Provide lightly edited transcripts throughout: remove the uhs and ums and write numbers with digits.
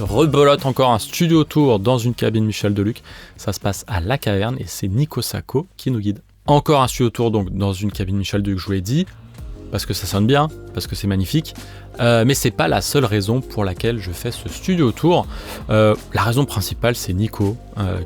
Rebelote encore un studio tour dans une cabine Michel Deluc. Ça se passe à La Caverne et c'est Nico Sacco qui nous guide. Encore un studio tour donc dans une cabine Michel Deluc, je vous l'ai dit, parce que ça sonne bien, parce que c'est magnifique. Mais c'est pas la seule raison pour laquelle je fais ce studio tour. La raison principale, c'est Nico,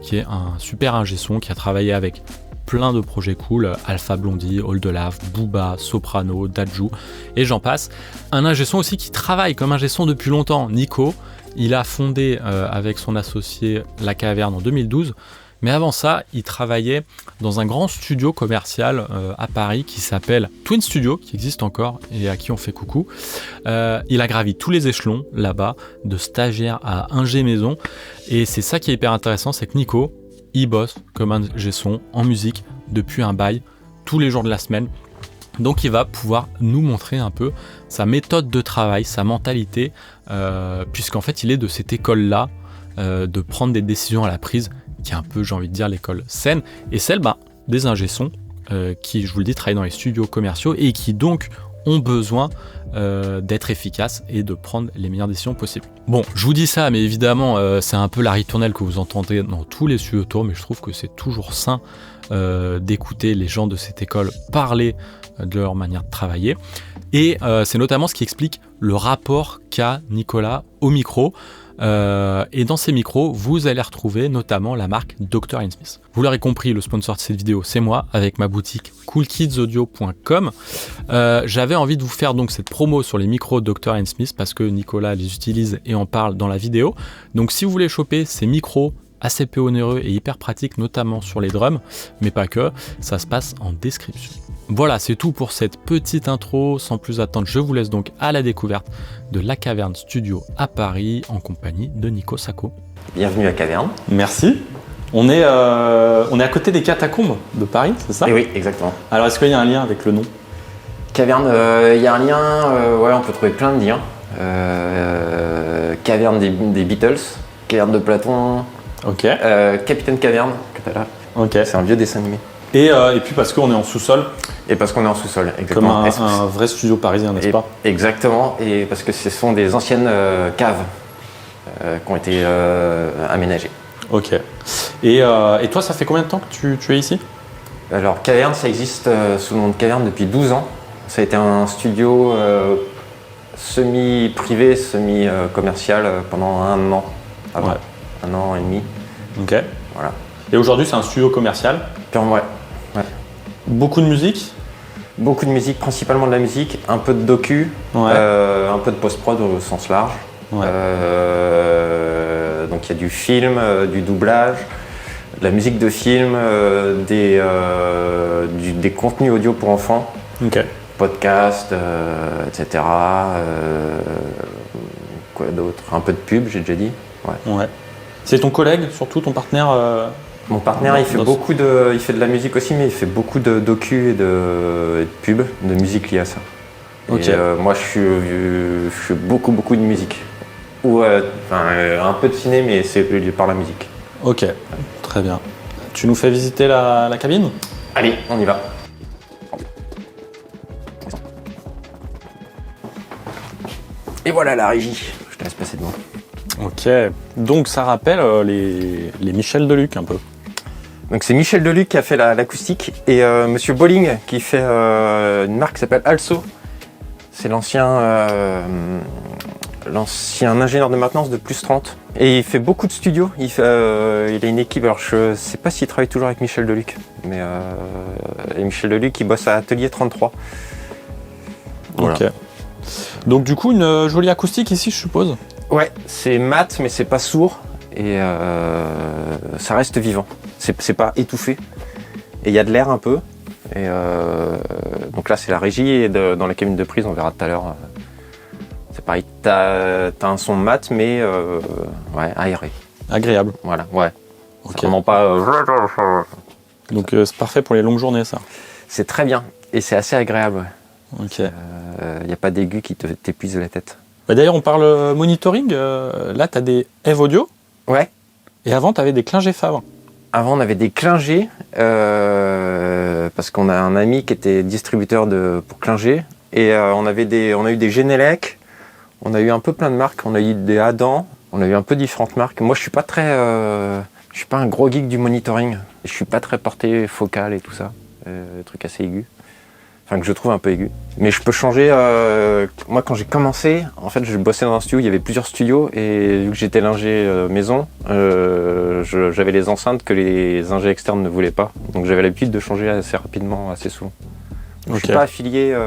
qui est un super ingé son, qui a travaillé avec plein de projets cool, Alpha Blondie, Oldelaf, Booba, Soprano, Dadju, et j'en passe. Un ingé son aussi qui travaille comme ingé son depuis longtemps. Nico, il a fondé avec son associé La Caverne en 2012. Mais avant ça, il travaillait dans un grand studio commercial à Paris qui s'appelle Twin Studio, qui existe encore et à qui on fait coucou. Il a gravi tous les échelons là-bas, de stagiaire à ingé maison. Et c'est ça qui est hyper intéressant, c'est que Nico, il bosse comme ingé son en musique depuis un bail, tous les jours de la semaine. Donc il va pouvoir nous montrer un peu sa méthode de travail, sa mentalité, puisqu'en fait il est de cette école-là, de prendre des décisions à la prise, qui est un peu, j'ai envie de dire, l'école saine, et celle des ingé sons qui, je vous le dis, travaillent dans les studios commerciaux et qui donc ont besoin d'être efficaces et de prendre les meilleures décisions possibles. Bon, je vous dis ça, mais évidemment, c'est un peu la ritournelle que vous entendez dans tous les studios tours, mais je trouve que c'est toujours sain d'écouter les gens de cette école parler de leur manière de travailler. Et c'est notamment ce qui explique le rapport qu'a Nicolas au micro. Et dans ces micros, vous allez retrouver notamment la marque Dr. Smith. Vous l'aurez compris, le sponsor de cette vidéo, c'est moi, avec ma boutique coolkidsaudio.com. J'avais envie de vous faire donc cette promo sur les micros Dr. Smith parce que Nicolas les utilise et en parle dans la vidéo. Donc si vous voulez choper ces micros assez peu onéreux et hyper pratiques, notamment sur les drums, mais pas que, ça se passe en description. Voilà, c'est tout pour cette petite intro. Sans plus attendre, je vous laisse donc à la découverte de La Caverne Studio à Paris en compagnie de Nico Sacco. Bienvenue à La Caverne. Merci. On est à côté des catacombes de Paris, c'est ça ? Et oui, exactement. Alors, est-ce qu'il y a un lien avec le nom ? Caverne, il y a un lien, ouais, on peut trouver plein de liens. Caverne des Beatles, Caverne de Platon, Ok. Capitaine Caverne, Catala. Ok. C'est un vieux dessin animé. Et puis parce qu'on est en sous-sol, Et parce qu'on est en sous-sol, comme exactement. un vrai studio parisien, n'est-ce pas ? Exactement, et parce que ce sont des anciennes caves qui ont été aménagées. Ok. Et toi, ça fait combien de temps que tu es ici ? Alors, Caverne, ça existe sous le nom de Caverne depuis 12 ans. Ça a été un studio semi-privé, semi-commercial pendant un an avant. Ouais. 1 an et demi. Ok. Voilà. Et aujourd'hui, c'est un studio commercial. Ouais. Beaucoup de musique. Beaucoup de musique, principalement de la musique, un peu de docu, Ouais. un peu de post-prod au sens large. Ouais. Donc il y a du film, du doublage, de la musique de film, des contenus audio pour enfants, Ok. podcasts, etc. Quoi d'autre ? Un peu de pub, j'ai déjà dit. Ouais. C'est ton collègue, surtout ton partenaire Mon partenaire, il fait il fait de la musique aussi, mais il fait beaucoup de docu et de pub, de musique liée à ça. Ok. Et moi, je fais beaucoup de musique. Ou un peu de ciné, mais c'est par la musique. Ok. Très bien. Tu nous fais visiter la cabine ? Allez, on y va. Et voilà la régie. Je te laisse passer devant. Ok. Donc ça rappelle les Michel Deluc un peu. Donc c'est Michel Deluc qui a fait l'acoustique et Monsieur Bolling qui fait une marque qui s'appelle Also. C'est l'ancien ingénieur de maintenance de Plus 30. Et il fait beaucoup de studios. Il a une équipe, alors je sais pas s'il travaille toujours avec Michel Deluc, mais et Michel Deluc il bosse à Atelier 33. Voilà. Ok. Donc du coup une jolie acoustique ici, je suppose. Ouais, c'est mat mais c'est pas sourd et ça reste vivant. C'est pas étouffé et il y a de l'air un peu. Et donc là c'est la régie et dans la cabine de prise on verra tout à l'heure. C'est pareil, t'as un son mat mais ouais, aéré. Agréable. Voilà, ouais. Ok. C'est vraiment pas. Donc c'est parfait pour les longues journées ça. C'est très bien et c'est assez agréable. Ouais. Ok. Il n'y a pas d'aigu qui t'épuise la tête. Bah, d'ailleurs on parle monitoring, là t'as des Eve Audio Ouais. et avant t'avais des Klinger Favre. Avant on avait des Klinger parce qu'on a un ami qui était distributeur pour Klinger et on a eu des Genelec, on a eu un peu plein de marques, on a eu des Adam, On a eu un peu différentes marques. Moi, je suis pas un gros geek du monitoring. Je suis pas très porté focal et tout ça. Des trucs assez aigus. Enfin, que je trouve un peu aigus. Mais je peux changer. Moi, quand j'ai commencé, en fait, je bossais dans un studio. Il y avait plusieurs studios. Et vu que j'étais l'ingé maison, j'avais les enceintes que les ingés externes ne voulaient pas. Donc, j'avais l'habitude de changer assez rapidement, assez souvent. Donc, je suis pas affilié.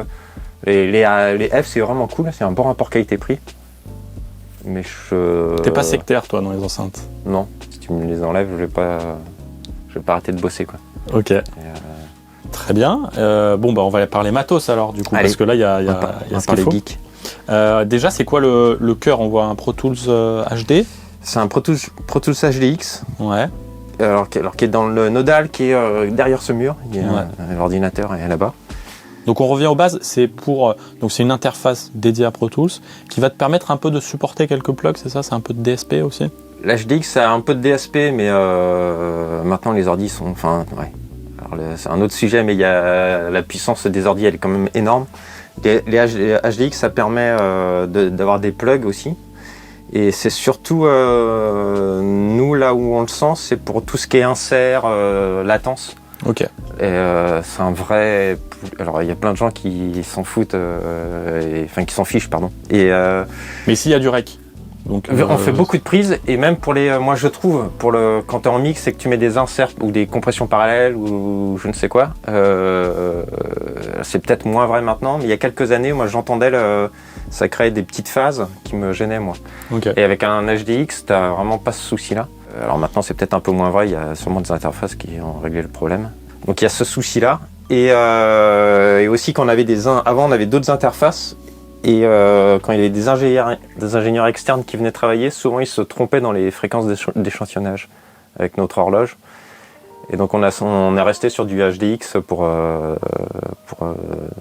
Les F, c'est vraiment cool. C'est un bon rapport qualité-prix. Mais T'es pas sectaire, toi, dans les enceintes? Non. Si tu me les enlèves, je vais pas arrêter de bosser, quoi. Ok. Très bien. On va parler matos alors, du coup, Allez, parce que là, il y a ce qu'il faut. Geek. Déjà, c'est quoi le cœur? On voit un Pro Tools HD. C'est un Pro Tools HDX. Ouais. Alors qui est dans le nodal qui est derrière ce mur. Il y a l'ordinateur est là-bas. Donc on revient aux bases, c'est une interface dédiée à Pro Tools qui va te permettre un peu de supporter quelques plugs, c'est ça? C'est un peu de DSP aussi? L'HDX, ça a un peu de DSP, mais maintenant les ordis sont... Enfin, ouais. Alors, c'est un autre sujet, mais il y a la puissance des ordis, elle est quand même énorme. Les HDX, ça permet d'avoir des plugs aussi. Et c'est surtout, nous, là où on le sent, c'est pour tout ce qui est insert, latence. Ok. Et c'est un vrai... Alors, il y a plein de gens qui s'en foutent, qui s'en fichent, pardon. Mais ici, il y a du rec. Donc, on fait beaucoup de prises, et même pour les... Moi, je trouve, quand tu es en mix et que tu mets des inserts ou des compressions parallèles ou je ne sais quoi, c'est peut-être moins vrai maintenant, mais il y a quelques années, moi, j'entendais ça créait des petites phases qui me gênaient, moi. Okay. Et avec un HDX, tu n'as vraiment pas ce souci-là. Alors maintenant, c'est peut-être un peu moins vrai, il y a sûrement des interfaces qui ont réglé le problème. Donc il y a ce souci-là. Et aussi, avant, on avait d'autres interfaces. Et quand il y avait des ingénieurs externes qui venaient travailler, souvent ils se trompaient dans les fréquences d'échantillonnage avec notre horloge. Et donc on est resté sur du HDX pour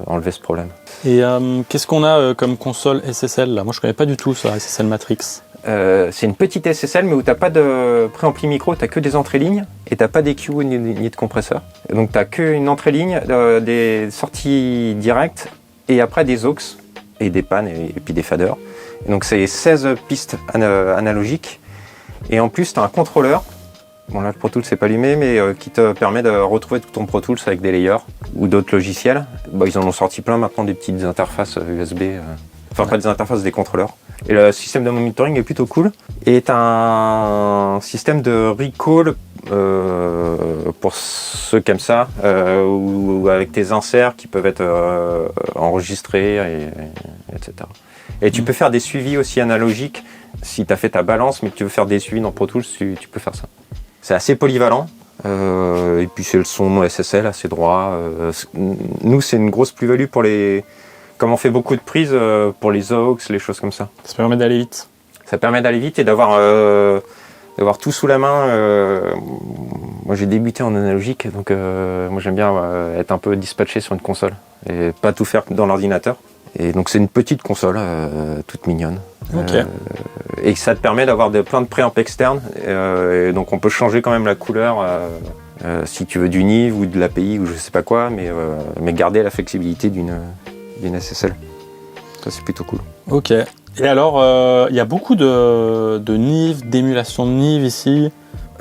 enlever ce problème. Et qu'est-ce qu'on a comme console SSL là? Moi je connais pas du tout ça, SSL Matrix. C'est une petite SSL, mais où tu n'as pas de préampli micro, tu n'as que des entrées-lignes et tu n'as pas d'EQ ni de compresseur. Et donc tu n'as qu'une entrée-ligne, des sorties directes et après des aux et des pannes et puis des faders. Et donc c'est 16 pistes analogiques et en plus tu as un contrôleur. Bon là le Pro Tools c'est pas allumé, mais qui te permet de retrouver tout ton Pro Tools avec des layers ou d'autres logiciels. Ils en ont sorti plein maintenant, des petites interfaces USB, pas des interfaces, des contrôleurs. Et le système de monitoring est plutôt cool et est un système de recall pour ceux qui aiment ça, ou avec tes inserts qui peuvent être enregistrés, etc. Et tu peux faire des suivis aussi analogiques si tu as fait ta balance, mais que tu veux faire des suivis dans Pro Tools, tu peux faire ça. C'est assez polyvalent, et puis c'est le son SSL assez droit. Nous, c'est une grosse plus-value pour comme on fait beaucoup de prises pour les aux, les choses comme ça. Ça permet d'aller vite. Ça permet d'aller vite et d'avoir tout sous la main. Moi, j'ai débuté en analogique, donc moi j'aime bien être un peu dispatché sur une console et pas tout faire dans l'ordinateur. Et donc c'est une petite console, toute mignonne. Okay. Et ça te permet d'avoir plein de préamps externes. Et donc on peut changer quand même la couleur si tu veux du NIV ou de l'API ou je sais pas quoi, mais garder la flexibilité d'une SSL. Ça c'est plutôt cool. Ok. Et alors, il y a beaucoup de NIV, d'émulation de NIV ici.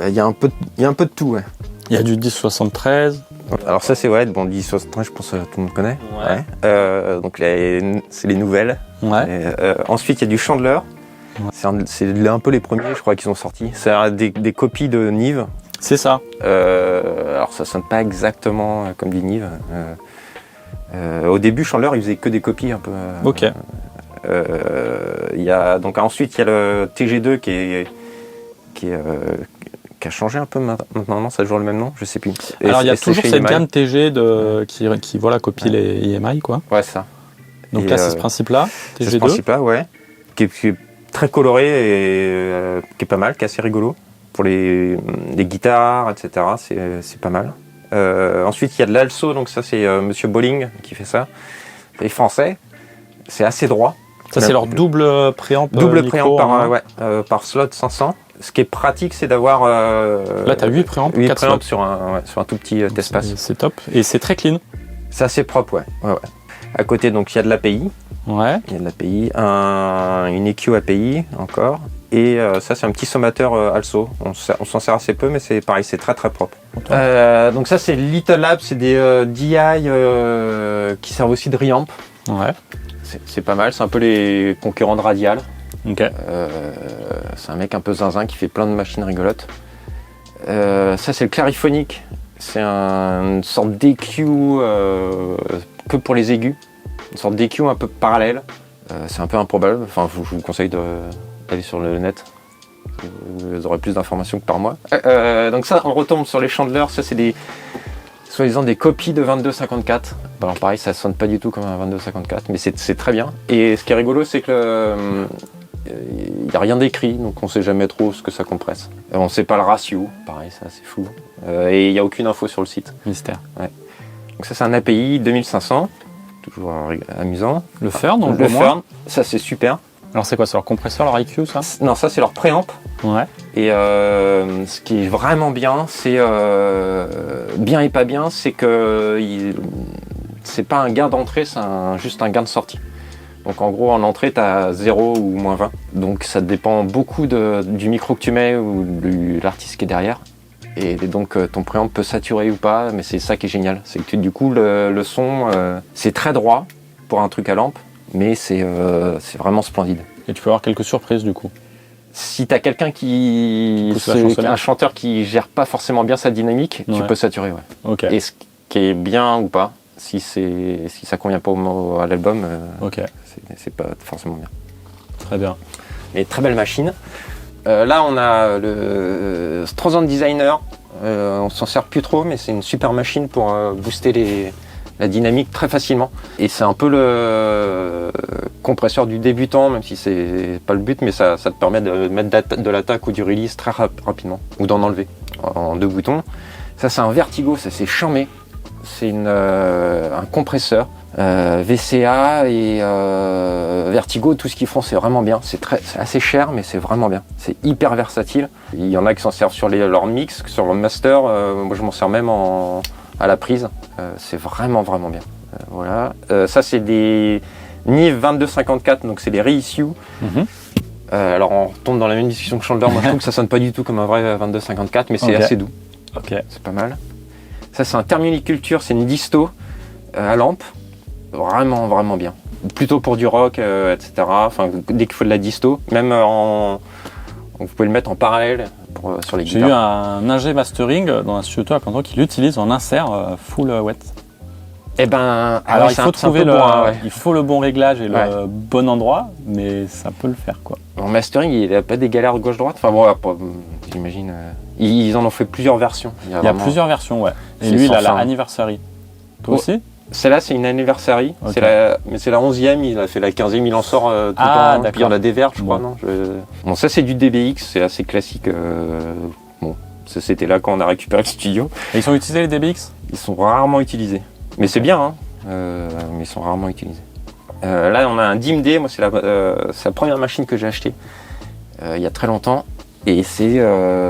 Il y a un peu de tout, ouais. Il y a du 1073. Alors ça c'est ouais, bon 1073 je pense que tout le monde connaît. Ouais. Donc c'est les nouvelles. Ouais. Ensuite il y a du Chandler. Ouais. C'est un peu les premiers je crois qu'ils ont sorti. C'est des copies de Nive. C'est ça. Alors ça sonne pas exactement comme du Nive. Au début Chandler il faisait que des copies un peu. Ok. Donc ensuite il y a le TG2 qui a changé un peu maintenant, non, ça a toujours le même nom, je sais plus. Alors il y a toujours cette gamme TG qui voilà, copie les EMI quoi. Ouais, c'est ça. Donc là c'est ce principe-là, TG2. C'est ce principe-là, ouais. Qui est très coloré et qui est pas mal, qui est assez rigolo. Pour les guitares, etc. C'est pas mal. Ensuite il y a de l'Also, donc ça c'est Monsieur Bolling qui fait ça. C'est français, c'est assez droit. Ça c'est leur double préamp. Double préamp par slot 500. Ce qui est pratique, c'est d'avoir... Là, tu as 8 préamps, 8 préamps sur un tout petit espace. C'est top. Et c'est très clean. C'est assez propre, ouais. À côté, donc, il y a de l'API. Ouais. Il y a de l'API. Une EQ API, encore. Et ça, c'est un petit sommateur Also. On s'en sert assez peu, mais c'est pareil, c'est très très propre. Donc ça, c'est Little Lab, c'est des DI qui servent aussi de reamp. Ouais. C'est pas mal, c'est un peu les concurrents de Radial. Ok. C'est un mec un peu zinzin qui fait plein de machines rigolotes. Ça, c'est le Clariphonic. C'est une sorte d'EQ que pour les aigus. Une sorte d'EQ un peu parallèle. C'est un peu improbable. Enfin, je vous conseille d'aller sur le net. Vous aurez plus d'informations que par moi. Donc ça, on retombe sur les Chandler. Ça, c'est soi-disant des copies de 2254. Alors pareil, ça sonne pas du tout comme un 2254, mais c'est très bien. Et ce qui est rigolo, c'est que il n'y a rien d'écrit, donc on ne sait jamais trop ce que ça compresse. On ne sait pas le ratio, pareil, ça c'est fou. Et il n'y a aucune info sur le site. Mystère. Ouais. Donc ça, c'est un API 2500, toujours amusant. Le Fern, on le Fern, ça c'est super. Alors c'est quoi, c'est leur compresseur, leur IQ, ça? Non, ça c'est leur préamp. Ouais. Et ce qui est vraiment bien, c'est bien et pas bien, c'est que c'est pas un gain d'entrée, c'est juste un gain de sortie. Donc en gros, en entrée, tu as 0 ou moins 20. Donc ça dépend beaucoup du micro que tu mets ou de l'artiste qui est derrière. Et donc ton préamp peut saturer ou pas, mais c'est ça qui est génial. C'est que du coup, le son, c'est très droit pour un truc à lampe, mais c'est vraiment splendide. Et tu peux avoir quelques surprises du coup. Si tu as quelqu'un un chanteur qui gère pas forcément bien sa dynamique, tu peux saturer. Ouais. Okay. Et ce qui est bien ou pas, si ça convient pas à l'album, c'est pas forcément bien. Très bien. Et très belle machine. Là, on a le Strozan Designer. On s'en sert plus trop, mais c'est une super machine pour booster la dynamique très facilement. Et c'est un peu le compresseur du débutant, même si c'est pas le but, mais ça te permet de mettre de l'attaque ou du release très rapidement, ou d'en enlever en 2 boutons. Ça, c'est un Vertigo, ça c'est charmé. C'est un compresseur VCA et Vertigo, tout ce qu'ils font c'est vraiment bien. C'est assez cher, mais c'est vraiment bien. C'est hyper versatile. Il y en a qui s'en servent sur leur mix, sur leur master. Moi je m'en sers même à la prise. C'est vraiment vraiment bien. Voilà. Ça c'est des Nive 2254, donc c'est des reissues. Alors on tombe dans la même discussion que Chandler. Moi je trouve que ça sonne pas du tout comme un vrai 2254, mais c'est assez doux. C'est pas mal. Ça c'est un Thermoniculture, c'est une disto à lampe. Vraiment, vraiment bien. Plutôt pour du rock, etc. Enfin, dès qu'il faut de la disto, même vous pouvez le mettre en parallèle sur les guitares. J'ai eu un ingé mastering dans un studio à Canton qui l'utilise en insert full wet. Eh ben, alors il faut trouver il faut le bon réglage et le bon endroit, mais ça peut le faire quoi. En mastering, il n'y a pas des galères gauche-droite. Enfin bon, j'imagine. Ils en ont fait plusieurs versions. Il y a plusieurs versions, ouais. Et lui, il a la Anniversary. Toi aussi? Celle-là, c'est une Anniversary, mais c'est la 11e, il a fait la 15e, il en sort tout le temps. Puis il y en a des vertes, je crois, non Bon, ça, c'est du DBX, c'est assez classique. Bon, c'était là quand on a récupéré le studio. Et ils sont utilisés, les DBX? Ils sont rarement utilisés. Mais c'est bien, hein, mais ils sont rarement utilisés. Là, on a un DIMD, moi, c'est la première machine que j'ai achetée il y a très longtemps. Et c'est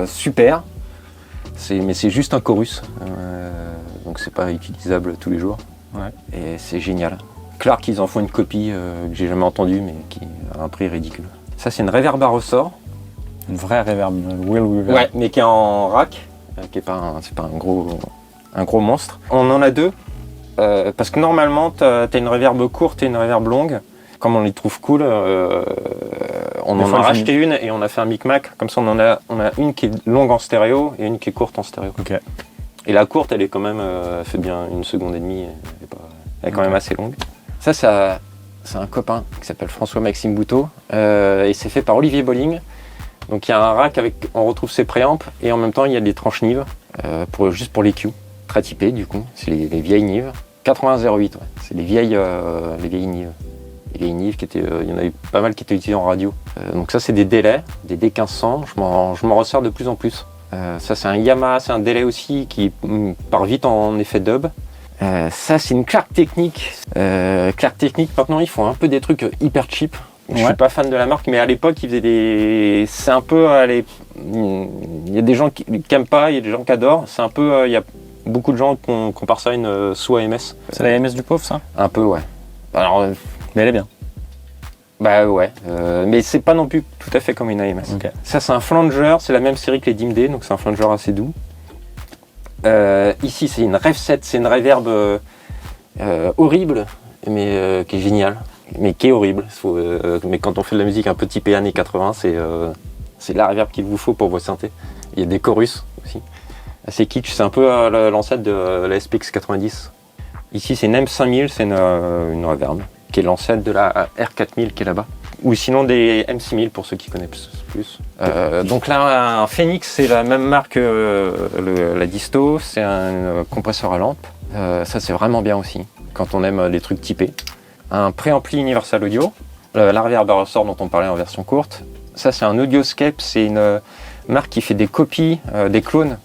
super, mais c'est juste un chorus. Donc c'est pas utilisable tous les jours. Ouais. Et c'est génial. Clark, ils en font une copie que j'ai jamais entendue, mais qui a un prix ridicule. Ça, c'est une reverb à ressort. Une vraie reverb, Will Reverb. Ouais, mais qui est en rack, qui est pas c'est pas un gros monstre. On en a 2, parce que normalement, t'as une reverb courte et une reverb longue. Comme on les trouve cool, on en a racheté une et on a fait un micmac. Comme ça, on a une qui est longue en stéréo et une qui est courte en stéréo. Okay. Et la courte, elle est quand même, elle fait bien 1 seconde et demie, elle est quand même assez longue. Ça, c'est un copain qui s'appelle François-Maxime Bouteau, et c'est fait par Olivier Bolling. Donc il y a un rack on retrouve ses préamps, et en même temps il y a des tranches Nive, juste pour les Q, très typées du coup, c'est les vieilles Nive. 8108, c'est les vieilles Nive. Les vieilles Nive, il y en avait pas mal qui étaient utilisées en radio. Donc ça c'est des délais, des D1500, je m'en resserre de plus en plus. Ça c'est un Yamaha, c'est un délai aussi qui part vite en effet dub. Ça c'est une Clark Technique. Clark Technique maintenant ils font un peu des trucs hyper cheap. Je suis pas fan de la marque, mais à l'époque ils faisaient c'est un peu il y a des gens qui aiment pas, il y a des gens qui adorent. C'est un peu il y a beaucoup de gens qui comparent ça à une SO AMS. C'est la AMS du pauvre ça? Un peu ouais. Alors mais elle est bien. Bah ouais, mais c'est pas non plus tout à fait comme une AMS. Ok. Ça c'est un flanger, c'est la même série que les DIMD, donc c'est un flanger assez doux. Ici c'est une Rev 7, c'est une reverb horrible, mais qui est géniale, mais qui est horrible. Mais quand on fait de la musique un peu typée années 80, c'est la reverb qu'il vous faut pour vos synthés. Il y a des chorus aussi. Assez kitsch, c'est un peu l'ancêtre de la SPX 90. Ici c'est une M5000, c'est une reverb, qui est l'ancêtre de la R4000 qui est là-bas. Ou sinon des M6000 pour ceux qui connaissent plus. Donc là, un Phoenix, c'est la même marque que la disto, c'est un compresseur à lampe. Ça, c'est vraiment bien aussi, quand on aime les trucs typés. Un préampli Universal Audio, la reverb ressort dont on parlait en version courte. Ça, c'est un Audioscape, c'est une marque qui fait des copies, des clones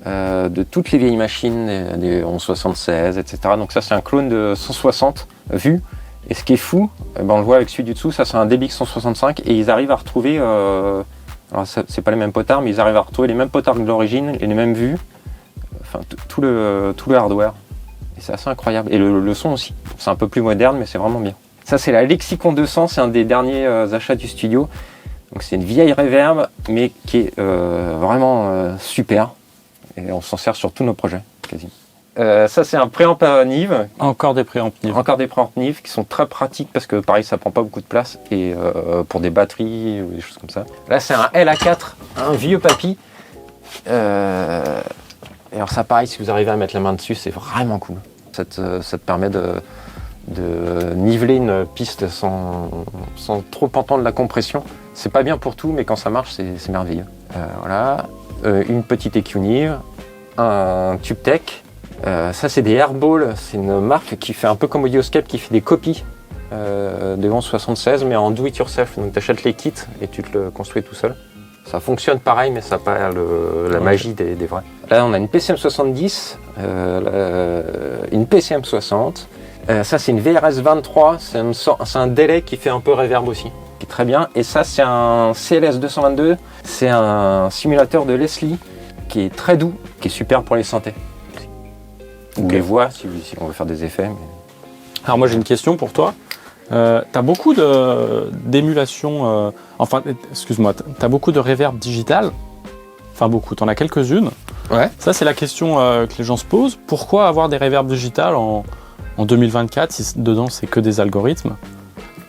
de toutes les vieilles machines, des 1176, etc. Donc ça, c'est un clone de 160 vues. Et ce qui est fou, on le voit avec celui du dessous, ça c'est un DBX 165 et ils arrivent à retrouver, alors c'est pas les mêmes potards, mais ils arrivent à retrouver les mêmes potards de l'origine et les mêmes vues, enfin tout le hardware. Et c'est assez incroyable. Et le son aussi, c'est un peu plus moderne mais c'est vraiment bien. Ça c'est la Lexicon 200, c'est un des derniers achats du studio. Donc c'est une vieille reverb mais qui est vraiment super et on s'en sert sur tous nos projets quasi. Ça c'est un préamp à Nive. Encore des préamps Nive. Encore des préamps Nive qui sont très pratiques parce que pareil ça prend pas beaucoup de place et pour des batteries ou des choses comme ça. Là c'est un LA4, un vieux papy. Et alors ça pareil si vous arrivez à mettre la main dessus c'est vraiment cool. Ça te permet de niveler une piste sans trop entendre la compression. C'est pas bien pour tout mais quand ça marche c'est merveilleux. Voilà, une petite EQ Nive, un Tube Tech. Ça c'est des Airball, c'est une marque qui fait un peu comme Audioscape, qui fait des copies des 1176 mais en do it yourself, donc tu achètes les kits et tu te le construis tout seul. Ça fonctionne pareil mais ça n'a pas la magie des vrais. Là on a une PCM 70, une PCM 60, ça c'est une VRS 23, c'est un délai qui fait un peu reverb aussi, qui est très bien. Et ça c'est un CLS 222, c'est un simulateur de Leslie qui est très doux, qui est super pour les synthés. Ou les voix, si on veut faire des effets. Mais... Alors moi j'ai une question pour toi. T'as beaucoup d'émulation, t'as beaucoup de reverb digital. Enfin beaucoup, t'en as quelques-unes. Ouais. Ça c'est la question que les gens se posent. Pourquoi avoir des reverbs digitales en 2024 si dedans c'est que des algorithmes?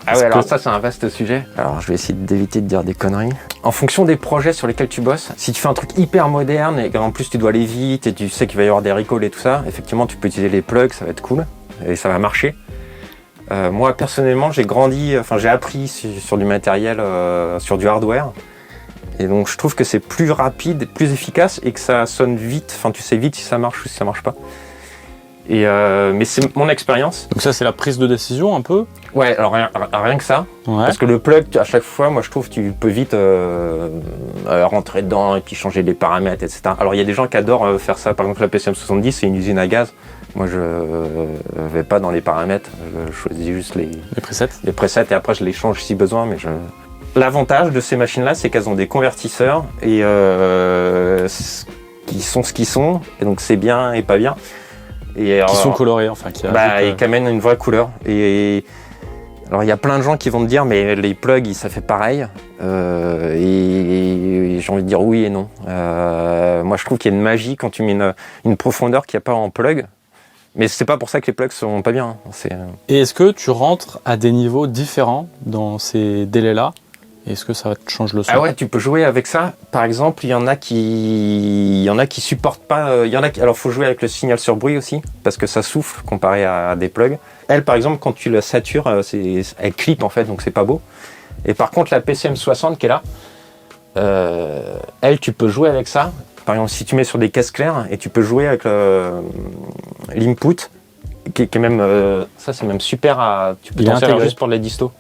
Ah ouais, alors ça c'est un vaste sujet. Alors je vais essayer d'éviter de dire des conneries. En fonction des projets sur lesquels tu bosses, si tu fais un truc hyper moderne et qu'en plus tu dois aller vite et tu sais qu'il va y avoir des recalls et tout ça, effectivement tu peux utiliser les plugs, ça va être cool et ça va marcher. Moi personnellement j'ai appris sur du matériel, sur du hardware. Et donc je trouve que c'est plus rapide, plus efficace et que ça sonne vite. Enfin tu sais vite si ça marche ou si ça marche pas. Mais c'est mon expérience. Donc ça c'est la prise de décision un peu. Ouais, alors rien que ça. Ouais. Parce que le plug, à chaque fois, moi je trouve tu peux vite rentrer dedans et puis changer les paramètres, etc. Alors il y a des gens qui adorent faire ça. Par exemple la PCM 70, c'est une usine à gaz. Moi je vais pas dans les paramètres, je choisis juste les presets et après je les change si besoin. Mais l'avantage de ces machines-là, c'est qu'elles ont des convertisseurs et qui sont ce qu'ils sont. Et donc c'est bien et pas bien. Et qui sont colorés, enfin. Et qui amènent une vraie couleur. Et alors il y a plein de gens qui vont te dire mais les plugs ça fait pareil. Et j'ai envie de dire oui et non. Moi je trouve qu'il y a une magie quand tu mets une profondeur qu'il n'y a pas en plug. Mais c'est pas pour ça que les plugs sont pas bien. Et est-ce que tu rentres à des niveaux différents dans ces délais-là? Est-ce que ça te change le son? Ah ouais, tu peux jouer avec ça. Par exemple, il y en a qui supportent pas. Alors, faut jouer avec le signal sur bruit aussi, parce que ça souffle comparé à des plugs. Elle, par exemple, quand tu la satures, elle clip en fait, donc c'est pas beau. Et par contre, la PCM 60 qui est là, elle, tu peux jouer avec ça. Par exemple, si tu mets sur des caisses claires et tu peux jouer avec l'input, qui est même, ça c'est même super tu peux t'en servir juste pour de la disto.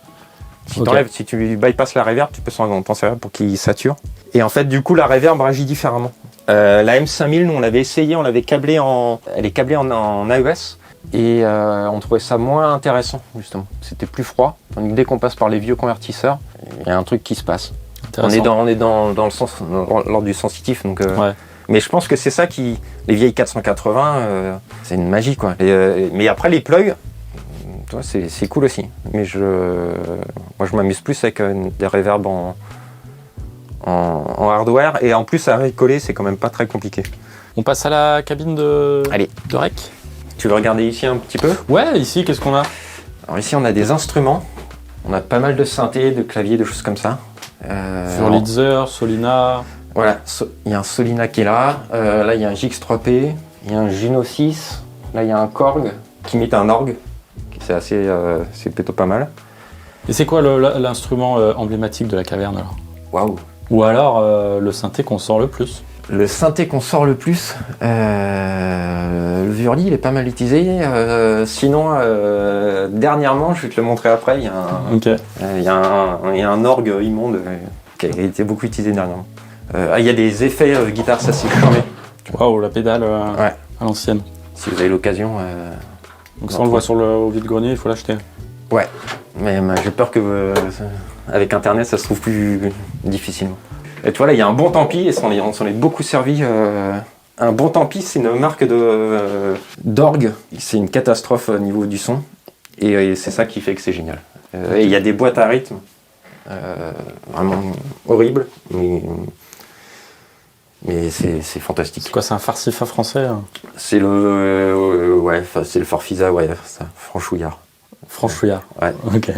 Si tu bypasses la reverb, tu peux t'en servir pour qu'il sature. Et en fait, du coup, la reverb réagit différemment. La M5000, nous, on l'avait essayé, elle est câblée en AES. Et on trouvait ça moins intéressant, justement. C'était plus froid. Tandis que dès qu'on passe par les vieux convertisseurs, il y a un truc qui se passe. On est dans le sens, l'ordre du sensitif. Donc, ouais. Mais je pense que c'est ça les vieilles 480, c'est une magie, quoi. Mais après, les plugs, toi, c'est cool aussi. Mais moi, je m'amuse plus avec des reverbs en hardware. Et en plus, à recoller, c'est quand même pas très compliqué. On passe à la cabine de rec. Tu veux regarder ici un petit peu? Ouais, ici, qu'est-ce qu'on a? Alors ici, on a des instruments. On a pas mal de synthés, de claviers, de choses comme ça. Wurlitzer, Solina. Voilà, il y a un Solina qui est là. Là, il y a un GX3P. Il y a un Juno 6. Là, il y a un Korg qui imite un orgue. C'est plutôt pas mal. Et c'est quoi l'instrument emblématique de la caverne alors? Waouh! Ou alors le synthé qu'on sort le plus? Le synthé qu'on sort le plus, le Wurli, il est pas mal utilisé. Sinon, dernièrement, je vais te le montrer après, il y a un orgue immonde qui a été beaucoup utilisé dernièrement. Il y a des effets guitare, ça c'est charmé. Waouh, la pédale à l'ancienne. Si vous avez l'occasion. Donc ça on le voit au vide-grenier, il faut l'acheter. Ouais, mais j'ai peur que avec internet ça se trouve plus difficilement. Et tu vois là il y a un bon Tampi et on s'en est beaucoup servi. Un bon Tampi c'est une marque d'orgue, c'est une catastrophe au niveau du son et c'est ça qui fait que c'est génial. Et il y a des boîtes à rythme vraiment horribles mais c'est fantastique. C'est quoi, c'est un farcifa français hein? C'est le c'est le Farfisa, ça, franchouillard. Franchouillard. Ouais. Ok.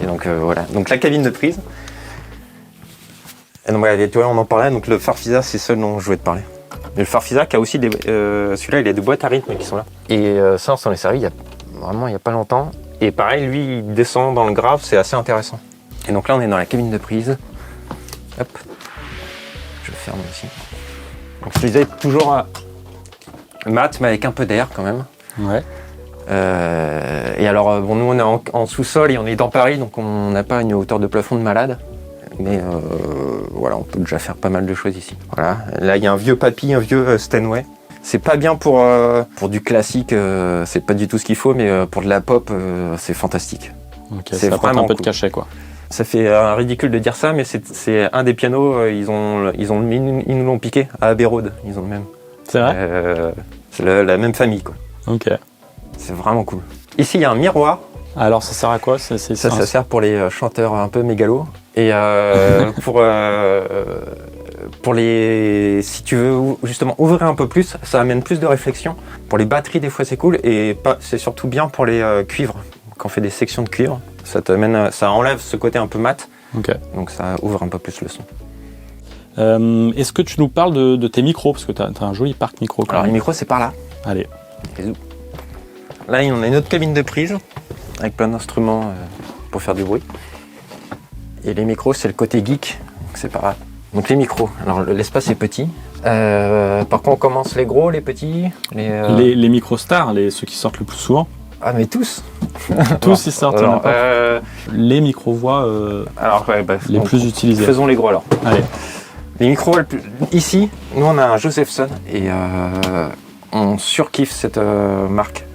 Et donc voilà. Donc la cabine de prise. Et donc voilà, tu vois, on en parlait. Donc le Farfisa, c'est celui dont je voulais te parler. Et le Farfisa qui a aussi celui-là, il a des boîtes à rythme qui sont là. Et ça, on s'en est servi il y a pas longtemps. Et pareil, lui, il descend dans le grave, c'est assez intéressant. Et donc là, on est dans la cabine de prise. Hop. Je ferme aussi. Donc je disais toujours mat, mais avec un peu d'air quand même. Ouais. Et alors, bon, nous on est en sous-sol et on est dans Paris, donc on n'a pas une hauteur de plafond de malade. Mais voilà, on peut déjà faire pas mal de choses ici. Voilà. Là, il y a un vieux papy, un vieux Steinway. C'est pas bien pour du classique, c'est pas du tout ce qu'il faut, mais pour de la pop, c'est fantastique. Ok, c'est ça apporte un peu de cool. cachet, quoi. Ça fait ridicule de dire ça, mais c'est un des pianos, ils nous l'ont piqué à Abbey Road, ils ont le même. C'est vrai c'est la même famille, quoi. Ok. C'est vraiment cool. Ici, il y a un miroir. Alors, ça sert à quoi? Ça sert pour les chanteurs un peu mégalos. Et pour les... Si tu veux justement ouvrir un peu plus, ça amène plus de réflexion. Pour les batteries, des fois, c'est cool. Et c'est surtout bien pour les cuivres. Quand on fait des sections de cuivre, ça enlève ce côté un peu mat. Ok. Donc ça ouvre un peu plus le son. Est-ce que tu nous parles de tes micros? Parce que tu as un joli parc micro. Alors les micros, c'est par là. Allez. Là, on a une autre cabine de prise avec plein d'instruments pour faire du bruit. Et les micros, c'est le côté geek, donc c'est par là. Donc les micros, alors l'espace est petit. Par contre, on commence les gros, les petits. Les micros stars, ceux qui sortent le plus souvent. Ah mais tous. Tous ils sortent. Alors, les micro-voix les donc, plus utilisés. Faisons les gros alors. Allez. Les micros, ici, nous on a un Josephson et on surkiffe cette marque.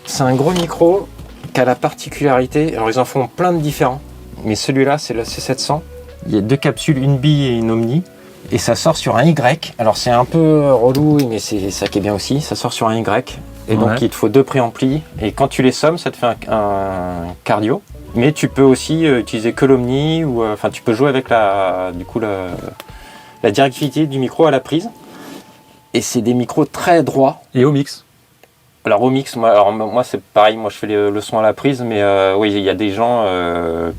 C'est un gros micro qui a la particularité, alors ils en font plein de différents, mais celui-là c'est le C700. Il y a deux capsules, une bille et une omni, et ça sort sur un Y. Alors c'est un peu relou, mais c'est ça qui est bien aussi, ça sort sur un Y. Et donc il te faut deux préamplis, et quand tu les sommes, ça te fait un cardio. Mais tu peux aussi utiliser que l'omni, ou tu peux jouer avec la directivité du micro à la prise. Et c'est des micros très droits. Et au mix? Alors au mix, moi c'est pareil, moi je fais le son à la prise, mais oui, il y a des gens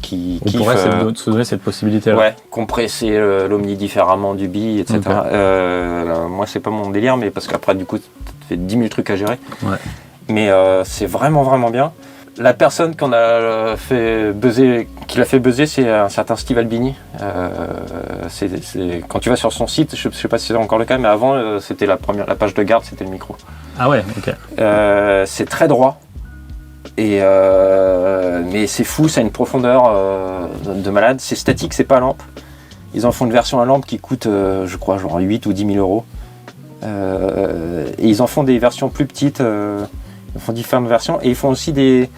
qui pourraient se donner cette possibilité-là. Ouais, compresser l'omni différemment du bi, etc. Okay. Moi c'est pas mon délire, mais parce qu'après du coup, tu fais 10 000 trucs à gérer. Ouais. Mais c'est vraiment vraiment bien. La personne qu'on a fait buzzer, qui l'a fait buzzer, c'est un certain Steve Albini. Quand tu vas sur son site, je sais pas si c'est encore le cas, mais avant c'était la page de garde, c'était le micro. Ah ouais, ok. C'est très droit, mais c'est fou, ça a une profondeur de malade. C'est statique, c'est pas lampe. Ils en font une version à lampe qui coûte, je crois, genre 8 ou 10 000 euros. Et ils en font des versions plus petites. Ils font différentes versions et ils font aussi des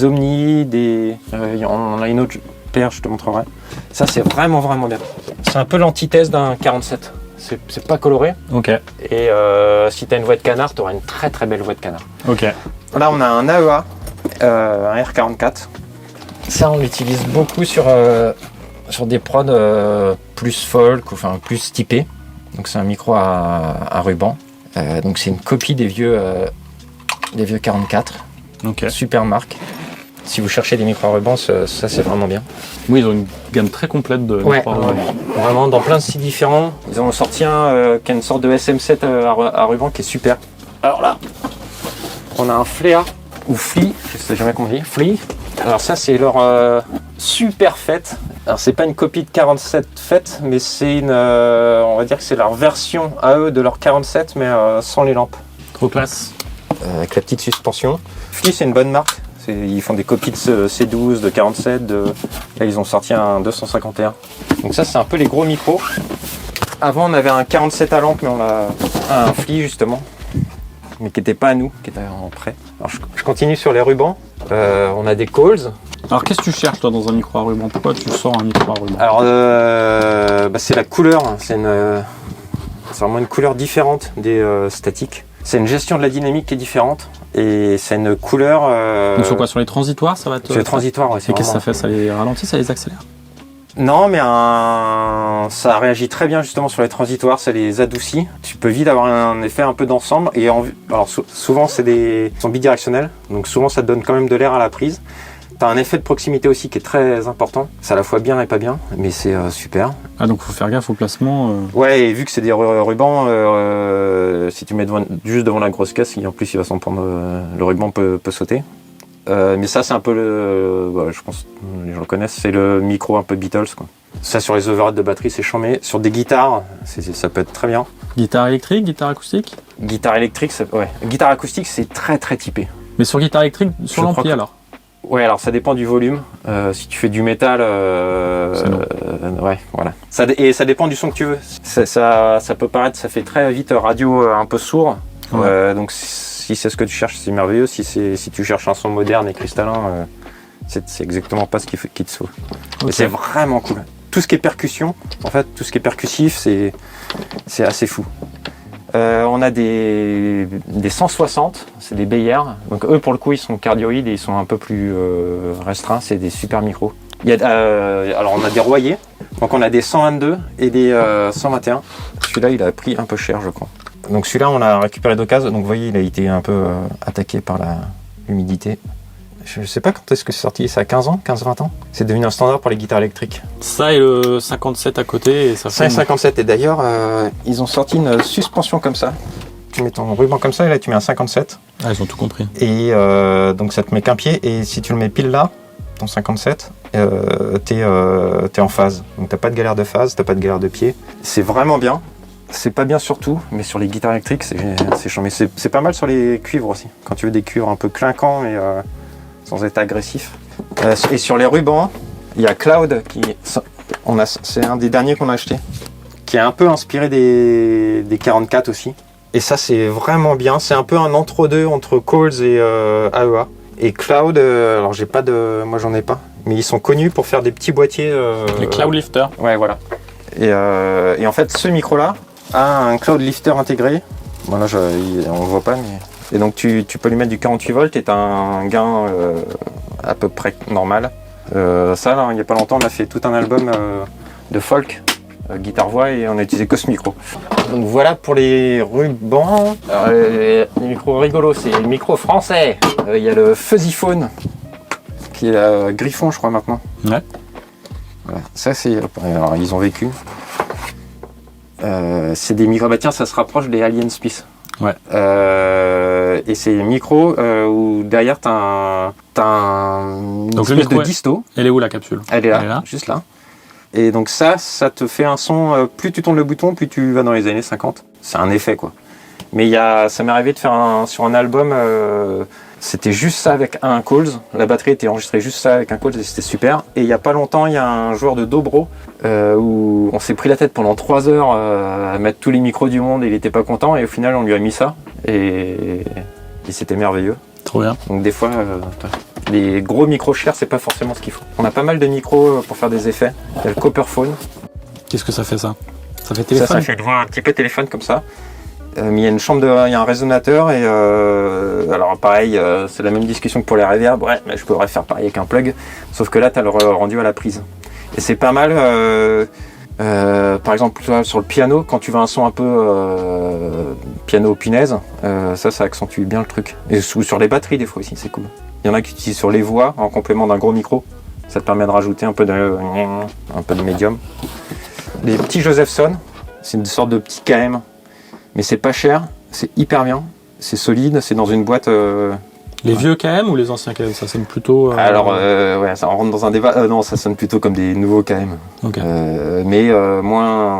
omnis, on a une autre paire, je te montrerai. Ça c'est vraiment vraiment bien. C'est un peu l'antithèse d'un 47. C'est pas coloré. Ok. Et si tu as une voix de canard, tu auras une très très belle voix de canard. Ok. Là, on a un AEA, un R44. Ça, on l'utilise beaucoup sur des prods plus folk, enfin plus typés. Donc, c'est un micro à ruban. Donc, c'est une copie des vieux 44. Ok. Super marque. Si vous cherchez des micros à ruban, ça c'est vraiment bien. Oui, ils ont une gamme très complète de micros à ruban. Vraiment dans plein de styles différents. Ils ont sorti un qui a une sorte de SM7 à ruban qui est super. Alors là, on a un Flea ou Flea, je sais jamais comment on dit, Flea. Alors ça c'est leur super FET. Alors c'est pas une copie de 47 FET, mais c'est une, on va dire que c'est leur version à eux de leur 47, mais sans les lampes. Trop classe. Avec la petite suspension. Flea c'est une bonne marque. Ils font des copies de C12, de 47, là ils ont sorti un 251. Donc ça c'est un peu les gros micros. Avant on avait un 47 à lampe, mais on a un Flea justement, mais qui n'était pas à nous, qui était en prêt. Alors je continue sur les rubans. On a des Coles. Alors qu'est-ce que tu cherches toi dans un micro à ruban? Pourquoi tu sors un micro à ruban? Alors c'est la couleur, c'est vraiment une couleur différente des statiques. C'est une gestion de la dynamique qui est différente. Et c'est une couleur. Donc sur quoi? Sur les transitoires, ça va te. Sur les transitoires, ouais. Et qu'est-ce que ça fait? Ça les ralentit, ça les accélère? Non, mais ça réagit très bien justement sur les transitoires, ça les adoucit. Tu peux vite avoir un effet un peu d'ensemble. Et alors souvent ils sont bidirectionnels, donc souvent ça te donne quand même de l'air à la prise. T'as un effet de proximité aussi qui est très important. C'est à la fois bien et pas bien, mais c'est super. Ah donc faut faire gaffe au placement. Ouais, et vu que c'est des rubans, si tu mets juste devant la grosse caisse, en plus il va s'en prendre, le ruban peut sauter. Mais ça c'est un peu je pense que les gens le connaissent, c'est le micro un peu Beatles quoi. Ça sur les overheads de batterie c'est chambé. Sur des guitares, ça peut être très bien. Guitare électrique, guitare acoustique? Guitare électrique, ouais. Guitare acoustique c'est très très typé. Mais sur guitare électrique, sur l'ampli alors? Ouais, alors ça dépend du volume. Si tu fais du métal, ouais, voilà. Et ça dépend du son que tu veux. Ça peut paraître, ça fait très vite radio un peu sourd. Ouais. Donc si c'est ce que tu cherches, c'est merveilleux. Si tu cherches un son moderne et cristallin, c'est exactement pas ce qu'il te faut. Okay. Et c'est vraiment cool. Tout ce qui est percussion, en fait, tout ce qui est percussif, c'est assez fou. On a des 160, c'est des Beyer. Donc eux pour le coup ils sont cardioïdes et ils sont un peu plus restreints, c'est des super micros. Alors on a des Royer, donc on a des 122 et des 121. Celui-là il a pris un peu cher je crois. Donc celui-là on l'a récupéré d'occasion, donc vous voyez il a été un peu attaqué par l'humidité. Je sais pas quand est-ce que c'est sorti, ça a 15-20 ans. C'est devenu un standard pour les guitares électriques. Ça et le 57 à côté. Et ça et 57, et d'ailleurs, ils ont sorti une suspension comme ça. Tu mets ton ruban comme ça, et là tu mets un 57. Ah, ils ont tout compris. Et donc ça te met qu'un pied, et si tu le mets pile là, ton 57, t'es en phase. Donc t'as pas de galère de phase, t'as pas de galère de pied. C'est vraiment bien. C'est pas bien sur tout, mais sur les guitares électriques, c'est chiant. Mais c'est pas mal sur les cuivres aussi. Quand tu veux des cuivres un peu clinquants, mais sans être agressif. Et sur les rubans, il y a Cloud c'est un des derniers qu'on a acheté, qui est un peu inspiré des 44 aussi. Et ça c'est vraiment bien, c'est un peu un entre-deux entre Coles et AEA. Et Cloud, alors moi j'en ai pas, mais ils sont connus pour faire des petits boîtiers. Les Cloud Lifter. Ouais voilà. Et en fait ce micro là a un Cloud Lifter intégré. Bon là on le voit pas mais. Et donc tu peux lui mettre du 48 volts et tu as un gain à peu près normal. Ça, là, il n'y a pas longtemps, on a fait tout un album de folk, guitare-voix, et on a utilisé que ce micro. Donc voilà pour les rubans. Alors, les micros rigolos, c'est le micro français. Il y a le Fuzzyphone, qui est Griffon, je crois, maintenant. Ouais. Voilà. Ça, c'est... Alors, ils ont vécu. C'est des micros... Bah tiens, ça se rapproche des Alien Space. Ouais. Et c'est un micro où derrière t'as une espèce de disto. Elle est où la capsule? Elle est là, juste là. Et donc ça te fait un son, plus tu tournes le bouton, plus tu vas dans les années 50. C'est un effet quoi. Mais ça m'est arrivé de faire sur un album, c'était juste ça avec un Coles. La batterie était enregistrée juste ça avec un Coles et c'était super. Et il y a pas longtemps, il y a un joueur de dobro où on s'est pris la tête pendant 3 heures à mettre tous les micros du monde et il était pas content. Et au final, on lui a mis ça et c'était merveilleux. Trop bien. Donc des fois, les gros micros chers, c'est pas forcément ce qu'il faut. On a pas mal de micros pour faire des effets. Il y a le Copperphone. Qu'est-ce que ça fait ça? Ça fait téléphone? Ça fait une voix un petit peu téléphone comme ça. Mais il y a une chambre il y a un résonateur et alors pareil, c'est la même discussion que pour les reverbs. Ouais, mais je pourrais faire pareil avec un plug, sauf que là tu as le rendu à la prise. Et c'est pas mal. Par exemple, sur le piano, quand tu veux un son un peu piano punaise, ça accentue bien le truc. Et sur les batteries des fois aussi, c'est cool. Il y en a qui utilisent sur les voix en complément d'un gros micro. Ça te permet de rajouter un peu de médium. Les petits Josephson, c'est une sorte de petit KM. Mais c'est pas cher, c'est hyper bien, c'est solide, c'est dans une boîte. Les vieux KM ou les anciens KM, ça sonne plutôt. Alors, ouais, ça rentre dans un débat. Non, ça sonne plutôt comme des nouveaux KM. Okay. Mais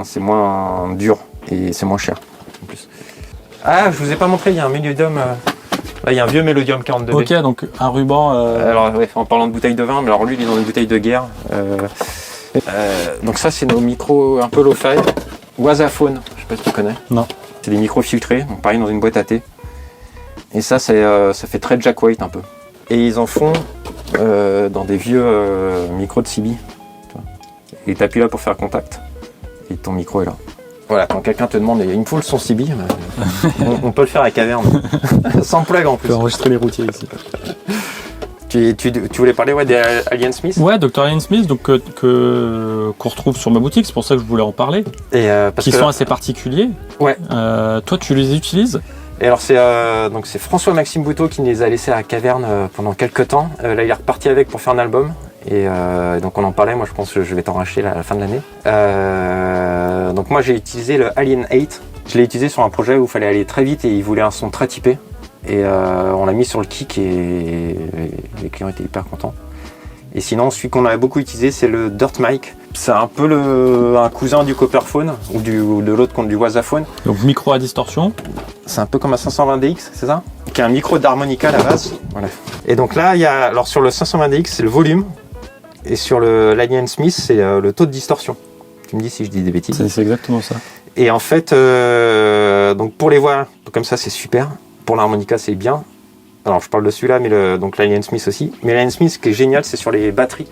c'est moins dur et c'est moins cher en plus. Ah, je vous ai pas montré, il y a un Mélodium. Là, il y a un vieux Mélodium 42B. Ok, donc un ruban. Alors, ouais, en parlant de bouteille de vin, mais alors lui, il est dans une bouteille de guerre. Donc, ça, c'est nos micros un peu lo-fi. Wasaphone, je sais pas si tu connais. Non. C'est des micros filtrés, donc pareil dans une boîte à thé. Et ça fait très Jack White un peu. Et ils en font dans des vieux micros de CB. Et t'appuies là pour faire contact. Et ton micro est là. Voilà, quand quelqu'un te demande, il me faut le son CB, on peut le faire à caverne. Sans plug en On plus. peut enregistrer les routiers ici. Tu voulais parler des Alien Smith ? Ouais, Dr. Ian Smith, donc qu'on retrouve sur ma boutique, c'est pour ça que je voulais en parler. Et qui sont assez particuliers. Ouais. Toi, tu les utilises ? Et alors c'est François-Maxime Bouteau qui nous les a laissés à Caverne pendant quelques temps. Là il est reparti avec pour faire un album. Et donc on en parlait, moi je pense que je vais t'en racheter à la fin de l'année. Donc moi j'ai utilisé le Alien 8. Je l'ai utilisé sur un projet où il fallait aller très vite et il voulait un son très typé. Et on l'a mis sur le kick et les clients étaient hyper contents. Et sinon celui qu'on a beaucoup utilisé c'est le Dirt Mic. C'est un peu un cousin du Copperphone ou de l'autre contre du Wasaphone. Donc micro à distorsion. C'est un peu comme un 520DX, c'est ça ? Qui est un micro d'harmonica à la base. Voilà. Et donc là, alors sur le 520DX, c'est le volume. Et sur l'Alien Smith, c'est le taux de distorsion. Tu me dis si je dis des bêtises. C'est exactement ça. Et en fait, donc pour les voix, comme ça, c'est super. Pour l'harmonica, c'est bien. Alors je parle de celui-là, mais donc l'Alien Smith aussi. Mais l'Alien Smith, ce qui est génial, c'est sur les batteries.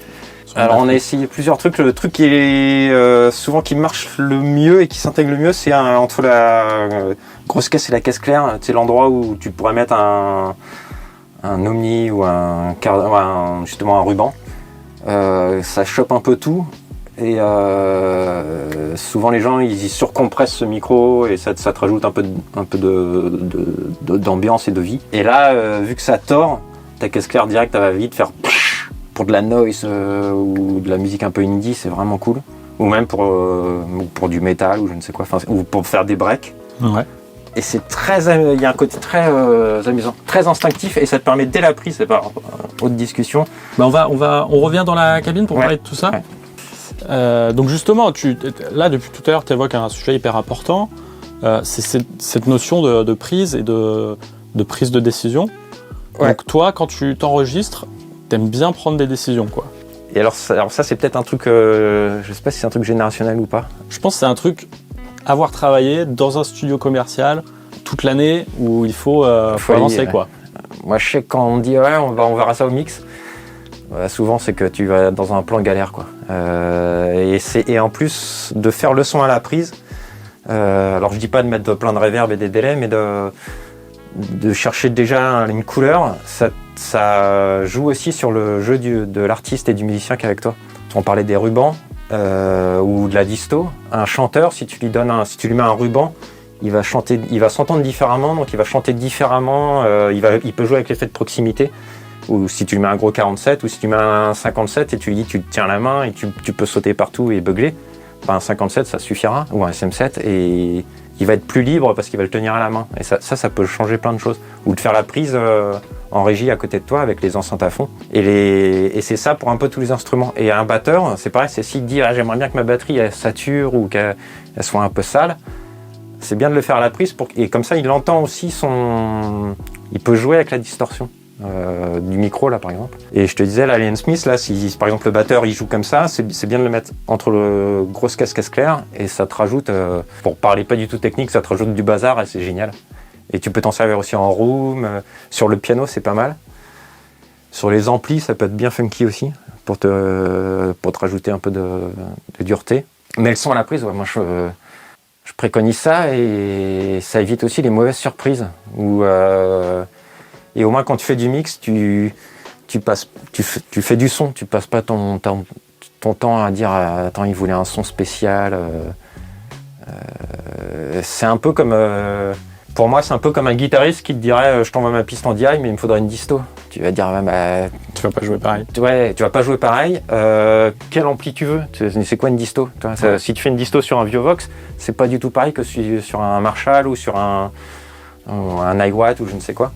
Alors on a essayé plusieurs trucs. Le truc qui est souvent qui marche le mieux et qui s'intègre le mieux, c'est entre la grosse caisse et la caisse claire. C'est l'endroit où tu pourrais mettre un omni ou justement un ruban. Ça chope un peu tout et souvent les gens ils surcompressent ce micro et ça te rajoute un peu d'ambiance et de vie. Et là, vu que ça tord, ta caisse claire direct elle va vite faire pour de la noise ou de la musique un peu indie, c'est vraiment cool. Ou même pour du métal ou je ne sais quoi, ou pour faire des breaks. Ouais. Et c'est il y a un côté très amusant, très instinctif et ça te permet dès la prise, c'est pas autre discussion. Bah on revient dans la cabine pour parler de tout ça. Ouais. Donc justement, là depuis tout à l'heure, tu évoques un sujet hyper important, c'est cette notion de prise et de prise de décision. Ouais. Donc toi, quand tu t'enregistres, t'aimes bien prendre des décisions, quoi. Et alors ça c'est peut-être un truc, je sais pas si c'est un truc générationnel ou pas. Je pense que c'est un truc, avoir travaillé dans un studio commercial toute l'année où il faut avancer, quoi. Moi je sais quand on me dit ouais on verra ça au mix, souvent c'est que tu vas dans un plan galère, quoi. Et en plus de faire le son à la prise, alors je dis pas de mettre plein de reverb et des délais, mais de chercher déjà une couleur, ça joue aussi sur le jeu de l'artiste et du musicien qui est avec toi. On parlait des rubans ou de la disto. Un chanteur, si tu lui mets un ruban, il va s'entendre différemment, donc il va chanter différemment. Il peut jouer avec l'effet de proximité. Ou si tu lui mets un gros 47 ou si tu mets un 57 et tu lui dis tu tiens la main et tu peux sauter partout et beugler, un 57 ça suffira, ou un SM7, et il va être plus libre parce qu'il va le tenir à la main. Et ça peut changer plein de choses. Ou de faire la prise en régie à côté de toi avec les enceintes à fond. Et c'est ça pour un peu tous les instruments. Et un batteur, c'est pareil, c'est s'il dit j'aimerais bien que ma batterie elle sature ou qu'elle soit un peu sale, c'est bien de le faire à la prise et comme ça il entend aussi il peut jouer avec la distorsion. Du micro là par exemple. Et je te disais l'Alien Smith là, si par exemple le batteur il joue comme ça, c'est bien de le mettre entre le grosse caisse claire et ça te rajoute, pour parler pas du tout technique, ça te rajoute du bazar et c'est génial. Et tu peux t'en servir aussi en room, sur le piano c'est pas mal. Sur les amplis ça peut être bien funky aussi pour te rajouter un peu de dureté. Mais le son à la prise, ouais, moi je Je préconise ça et ça évite aussi les mauvaises surprises. Et au moins quand tu fais du mix, tu fais du son, tu passes pas ton temps à dire attends, il voulait un son spécial. C'est un peu comme pour moi, c'est un peu comme un guitariste qui te dirait je t'envoie ma piste en DI, mais il me faudrait une disto. Tu vas dire tu vas pas jouer pareil. Ouais, tu vas pas jouer pareil. Quel ampli tu veux? C'est quoi une disto? Si tu fais une disto sur un Viovox, c'est pas du tout pareil que sur un Marshall ou sur un iWatt ou je ne sais quoi.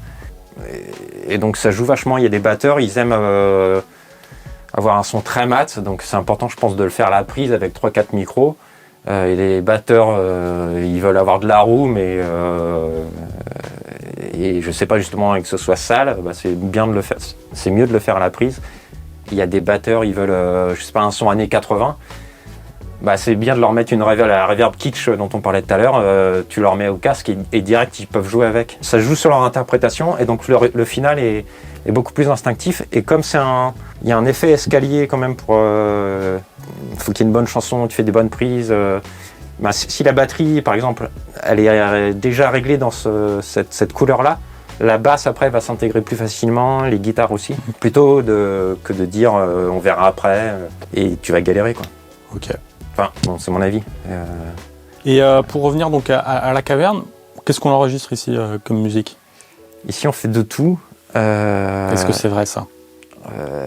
Et donc ça joue vachement. Il y a des batteurs, ils aiment avoir un son très mat, donc c'est important, je pense, de le faire à la prise avec 3-4 micros. Et les batteurs, ils veulent avoir de la roue, mais et je sais pas justement que ce soit sale, c'est bien de le faire. C'est mieux de le faire à la prise. Il y a des batteurs, ils veulent, je sais pas, un son années 80. C'est bien de leur mettre la reverb kitsch dont on parlait tout à l'heure. Tu leur mets au casque et direct ils peuvent jouer avec. Ça joue sur leur interprétation et donc le final est beaucoup plus instinctif. Et comme il y a un effet escalier quand même pour. Faut qu'il y ait une bonne chanson, tu fais des bonnes prises. Si la batterie, par exemple, elle est déjà réglée dans cette couleur-là, la basse après va s'intégrer plus facilement, les guitares aussi, plutôt que de dire on verra après et tu vas galérer quoi. Ok. Enfin, bon, c'est mon avis. Et pour revenir donc à la caverne, qu'est-ce qu'on enregistre ici comme musique? Ici, on fait de tout. Est-ce que c'est vrai ça?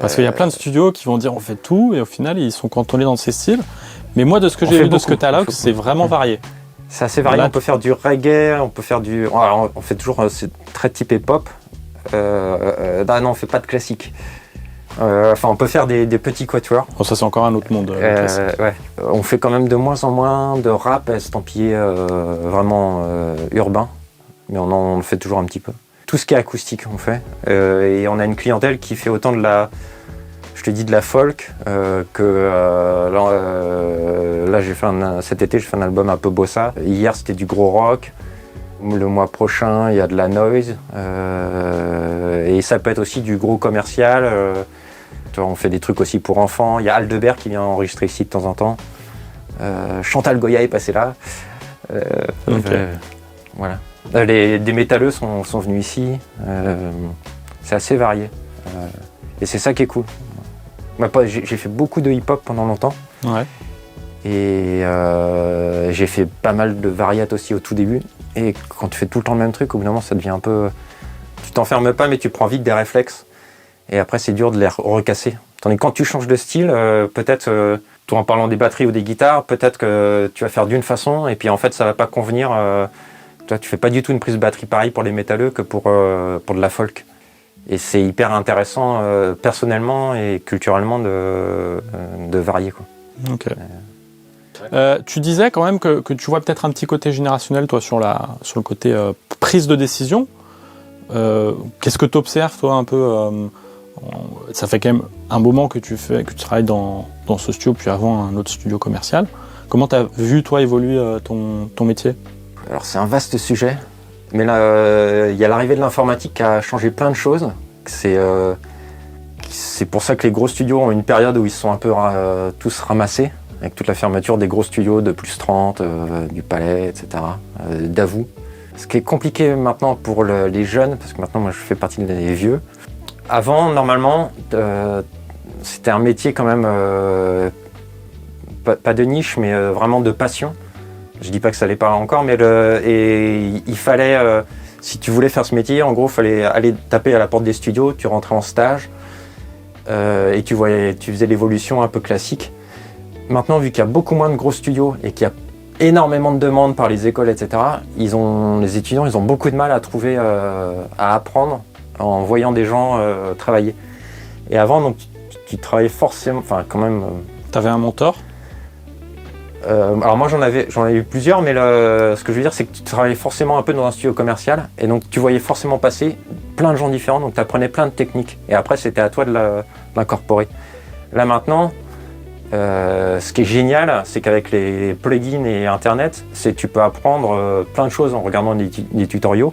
Parce qu'il y a plein de studios qui vont dire on fait tout et au final ils sont cantonnés dans ces styles. Mais moi de ce que j'ai vu de ce que tu as là, c'est vraiment varié. C'est assez varié. Là, on peut faire du reggae, on peut faire du. Alors, on fait toujours c'est très typé pop. Non, on fait pas de classique. On peut faire des petits quatuors. Oh, ça c'est encore un autre monde. Ouais. On fait quand même de moins en moins de rap estampillé vraiment urbain, mais on le fait toujours un petit peu. Tout ce qui est acoustique, on fait. Et on a une clientèle qui fait autant de la folk que là cet été j'ai fait un album un peu bossa. Hier c'était du gros rock. Le mois prochain il y a de la noise et ça peut être aussi du gros commercial. On fait des trucs aussi pour enfants. Il y a Aldebert qui vient enregistrer ici de temps en temps. Chantal Goya est passée là. Voilà. Des métalleux sont venus ici. C'est assez varié. Et c'est ça qui est cool. J'ai fait beaucoup de hip-hop pendant longtemps. Ouais. Et j'ai fait pas mal de variates aussi au tout début. Et quand tu fais tout le temps le même truc, au bout d'un moment, ça devient un peu... Tu t'enfermes pas, mais tu prends vite des réflexes. Et après, c'est dur de les recasser. Tandis que quand tu changes de style, peut-être, toi en parlant des batteries ou des guitares, peut-être que tu vas faire d'une façon, et puis en fait, ça va pas convenir. Toi, tu fais pas du tout une prise de batterie pareille pour les métalleux que pour de la folk. Et c'est hyper intéressant personnellement et culturellement de varier, quoi. Ok. Tu disais quand même que tu vois peut-être un petit côté générationnel, toi, sur le côté prise de décision. Qu'est-ce que tu observes, toi, un peu ça fait quand même un moment que tu travailles dans ce studio, puis avant un autre studio commercial. Comment tu as vu, toi, évoluer ton métier? Alors, c'est un vaste sujet. Mais là, il y a l'arrivée de l'informatique qui a changé plein de choses. C'est pour ça que les gros studios ont une période où ils se sont un peu tous ramassés, avec toute la fermeture des gros studios de plus 30, du Palais, etc., d'Avou. Ce qui est compliqué maintenant pour les jeunes, parce que maintenant moi je fais partie des vieux. Avant, normalement, c'était un métier quand même, pas de niche, mais vraiment de passion. Je dis pas que ça l'est pas encore, mais et il fallait, si tu voulais faire ce métier, en gros, il fallait aller taper à la porte des studios, tu rentrais en stage et tu faisais l'évolution un peu classique. Maintenant, vu qu'il y a beaucoup moins de gros studios et qu'il y a énormément de demandes par les écoles, etc., les étudiants, ils ont beaucoup de mal à trouver, à apprendre en voyant des gens travailler. Et avant, donc, tu travaillais forcément, enfin quand même. T'avais un mentor? Alors moi j'en avais eu plusieurs, mais ce que je veux dire c'est que tu travaillais forcément un peu dans un studio commercial et donc tu voyais forcément passer plein de gens différents, donc tu apprenais plein de techniques et après c'était à toi de l'incorporer. Là maintenant, ce qui est génial, c'est qu'avec les plugins et internet, tu peux apprendre plein de choses en regardant des tutoriaux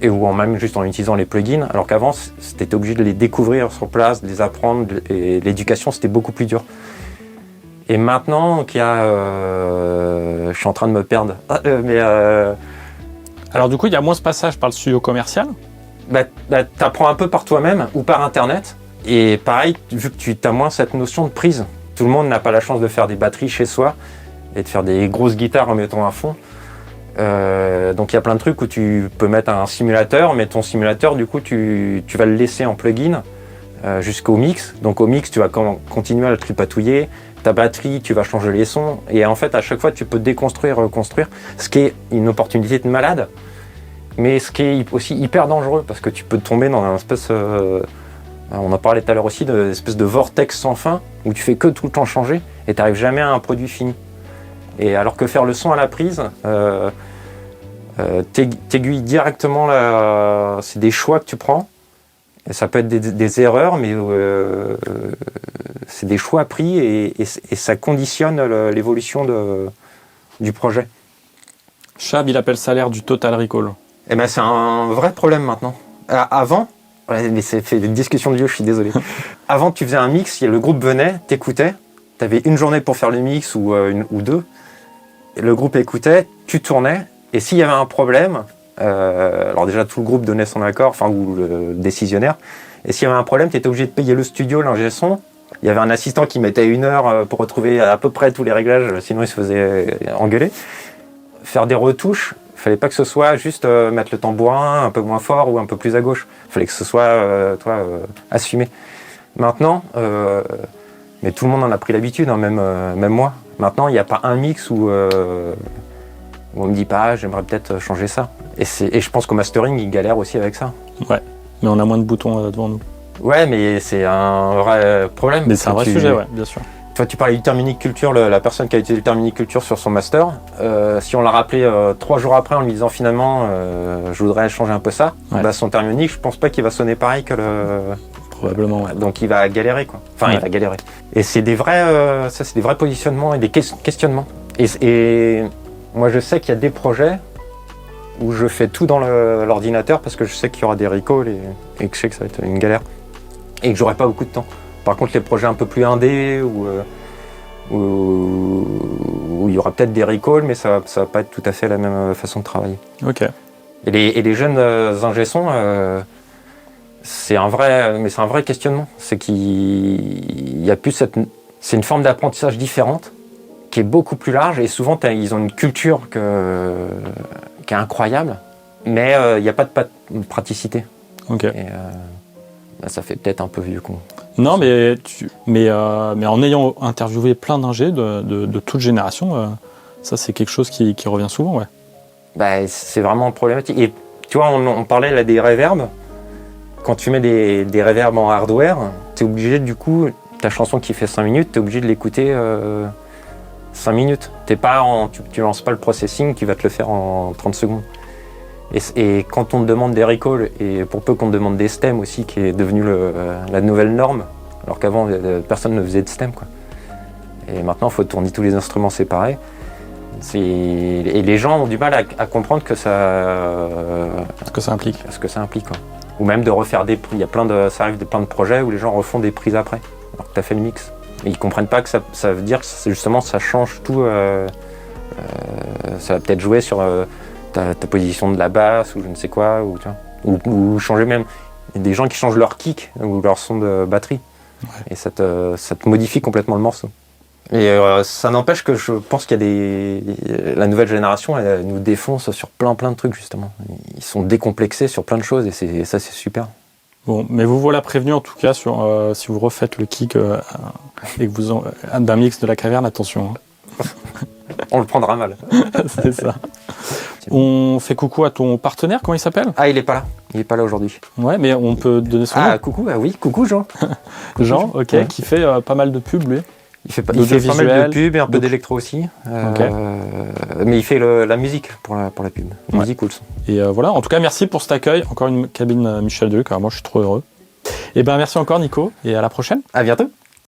ou même juste en utilisant les plugins, alors qu'avant c'était obligé de les découvrir sur place, de les apprendre et l'éducation c'était beaucoup plus dur. Et maintenant qu'il y a Je suis en train de me perdre. Alors du coup, il y a moins ce passage par le studio commercial. T'apprends un peu par toi-même ou par Internet. Et pareil, vu que tu as moins cette notion de prise, tout le monde n'a pas la chance de faire des batteries chez soi et de faire des grosses guitares en mettant un fond. Donc il y a plein de trucs où tu peux mettre un simulateur, mais ton simulateur, du coup, tu vas le laisser en plugin jusqu'au mix. Donc au mix, tu vas continuer à le tripatouiller. Ta batterie, tu vas changer les sons. Et en fait, à chaque fois, tu peux déconstruire, reconstruire, ce qui est une opportunité de malade, mais ce qui est aussi hyper dangereux, parce que tu peux tomber dans un espèce... on en parlait tout à l'heure aussi, d'une espèce de vortex sans fin, où tu fais que tout le temps changer, et tu n'arrives jamais à un produit fini. Et alors que faire le son à la prise, t'aiguilles directement, c'est des choix que tu prends. Et ça peut être des erreurs, mais c'est des choix pris et ça conditionne l'évolution du projet. Chab, il appelle ça l'air du total recall. Eh ben, c'est un vrai problème maintenant. Avant, mais c'est fait des discussions de vieux, je suis désolé. Avant, tu faisais un mix, le groupe venait, t'écoutais, t'avais une journée pour faire le mix ou deux. Le groupe écoutait, tu tournais, et s'il y avait un problème, alors déjà tout le groupe donnait son accord, ou le décisionnaire, et s'il y avait un problème, tu étais obligé de payer le studio, l'ingé son. Il y avait un assistant qui mettait 1 heure pour retrouver à peu près tous les réglages, sinon il se faisait engueuler. Faire des retouches, il fallait pas que ce soit juste mettre le tambourin un peu moins fort ou un peu plus à gauche. Il fallait que ce soit assumé. Maintenant, mais tout le monde en a pris l'habitude, hein, même moi. Maintenant, il n'y a pas un mix où on me dit pas, j'aimerais peut-être changer ça. Et je pense qu'au mastering, ils galèrent aussi avec ça. Ouais, mais on a moins de boutons devant nous. Ouais, mais c'est un vrai problème. Mais c'est un vrai sujet, ouais, bien sûr. Toi, tu parlais d'Ulterminic Culture, la personne qui a utilisé Ulterminic Culture sur son master. Si on l'a rappelé 3 jours après en lui disant finalement, je voudrais changer un peu ça, ouais. Son Thermionic, je pense pas qu'il va sonner pareil que le... Probablement, ouais. Donc il va galérer, quoi. Enfin, ouais. Il va galérer. Et c'est des vrais, c'est des vrais positionnements et des questionnements. Et moi, je sais qu'il y a des projets où je fais tout dans l'ordinateur parce que je sais qu'il y aura des recalls et que je sais que ça va être une galère et que j'aurai pas beaucoup de temps. Par contre, les projets un peu plus indés où il y aura peut-être des recalls, mais ça va pas être tout à fait la même façon de travailler. Ok. Et les jeunes ingé-sons, c'est un vrai questionnement. C'est qu'il y a plus c'est une forme d'apprentissage différente qui est beaucoup plus large et souvent ils ont une culture qui est incroyable, mais il n'y a pas de praticité. Ok. Et, ça fait peut-être un peu vieux con. Non, mais en ayant interviewé plein d'ingés de toute génération, ça c'est quelque chose qui revient souvent, ouais. C'est vraiment problématique. Et tu vois, on parlait là des reverbs. Quand tu mets des reverbs en hardware, tu es obligé, du coup, ta chanson qui fait 5 minutes, tu es obligé de l'écouter 5 minutes. Tu lances pas le processing qui va te le faire en 30 secondes. Et quand on te demande des recalls, et pour peu qu'on te demande des stems aussi, qui est devenu la nouvelle norme, alors qu'avant personne ne faisait de stem, quoi. Et maintenant il faut tourner tous les instruments séparés. Et les gens ont du mal à comprendre ce que ça implique. Quoi. Ou même de refaire des prises. Ça arrive plein de projets où les gens refont des prises après, alors que tu as fait le mix. Et ils comprennent pas que ça veut dire que justement ça change tout. Ça va peut-être jouer sur ta position de la basse ou je ne sais quoi, ou changer même. Il y a des gens qui changent leur kick ou leur son de batterie, ouais. Et ça te modifie complètement le morceau. Et ça n'empêche que je pense qu'il y a la nouvelle génération, elle nous défonce sur plein de trucs justement. Ils sont décomplexés sur plein de choses et ça c'est super. Bon, mais vous voilà prévenu en tout cas sur si vous refaites le kick et que vous d'un mix de la caverne, attention. Hein. On le prendra mal. C'est ça. On fait coucou à ton partenaire, comment il s'appelle ? Ah, il est pas là aujourd'hui. Ouais, mais on peut donner son nom. Ah, coucou, oui, coucou Jean. Jean, ok, ouais. Qui fait pas mal de pubs, lui. Il fait pas mal de pubs et un peu d'électro aussi. Okay. Mais il fait la musique pour la pub. La musique ou le son. Et voilà, en tout cas, merci pour cet accueil. Encore une cabine Michel Deluc, alors moi je suis trop heureux. Et merci encore Nico, et à la prochaine. À bientôt.